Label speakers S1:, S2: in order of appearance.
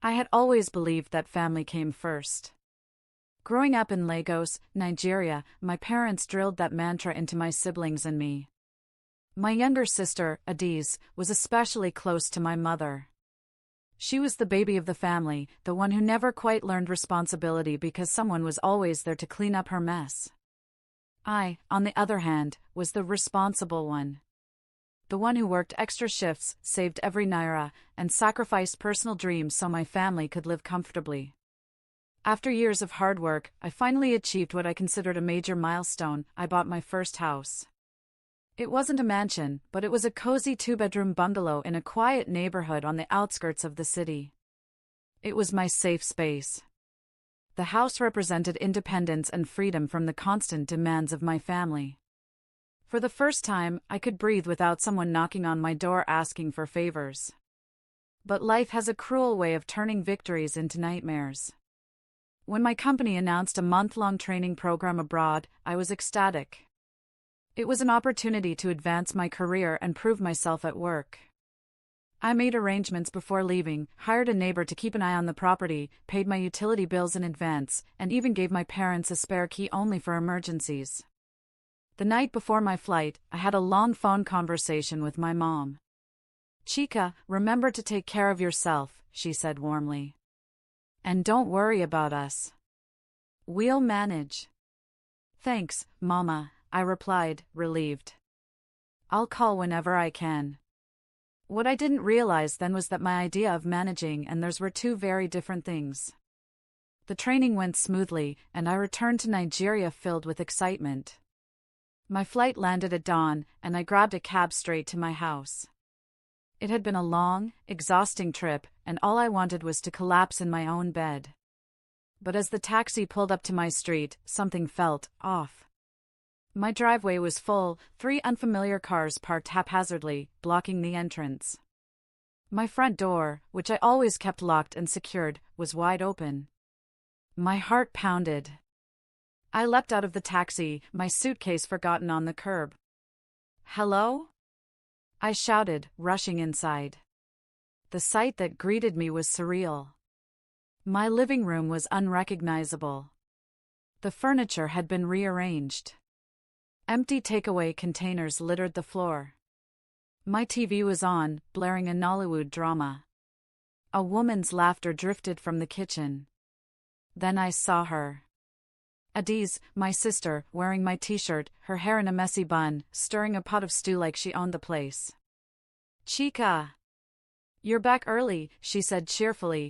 S1: I had always believed that family came first. Growing up in Lagos, Nigeria, my parents drilled that mantra into my siblings and me. My younger sister, Adiz, was especially close to my mother. She was the baby of the family, the one who never quite learned responsibility because someone was always there to clean up her mess. I, on the other hand, was the responsible one. The one who worked extra shifts, saved every naira, and sacrificed personal dreams so my family could live comfortably. After years of hard work, I finally achieved what I considered a major milestone. I bought my first house. It wasn't a mansion, but it was a cozy two-bedroom bungalow in a quiet neighborhood on the outskirts of the city. It was my safe space. The house represented independence and freedom from the constant demands of my family. For the first time, I could breathe without someone knocking on my door asking for favors. But life has a cruel way of turning victories into nightmares. When my company announced a month-long training program abroad, I was ecstatic. It was an opportunity to advance my career and prove myself at work. I made arrangements before leaving, hired a neighbor to keep an eye on the property, paid my utility bills in advance, and even gave my parents a spare key only for emergencies. The night before my flight, I had a long phone conversation with my mom. "Chika, remember to take care of yourself," she said warmly. "And don't worry about us. We'll manage." "Thanks, Mama," I replied, relieved. "I'll call whenever I can." What I didn't realize then was that my idea of managing and theirs were two very different things. The training went smoothly, and I returned to Nigeria filled with excitement. My flight landed at dawn, and I grabbed a cab straight to my house. It had been a long, exhausting trip, and all I wanted was to collapse in my own bed. But as the taxi pulled up to my street, something felt off. My driveway was full, 3 unfamiliar cars parked haphazardly, blocking the entrance. My front door, which I always kept locked and secured, was wide open. My heart pounded. I leapt out of the taxi, my suitcase forgotten on the curb. "Hello?" I shouted, rushing inside. The sight that greeted me was surreal. My living room was unrecognizable. The furniture had been rearranged. Empty takeaway containers littered the floor. My TV was on, blaring a Nollywood drama. A woman's laughter drifted from the kitchen. Then I saw her. Adiz, my sister, wearing my t-shirt, her hair in a messy bun, stirring a pot of stew like she owned the place. "Chika! You're back early," she said cheerfully,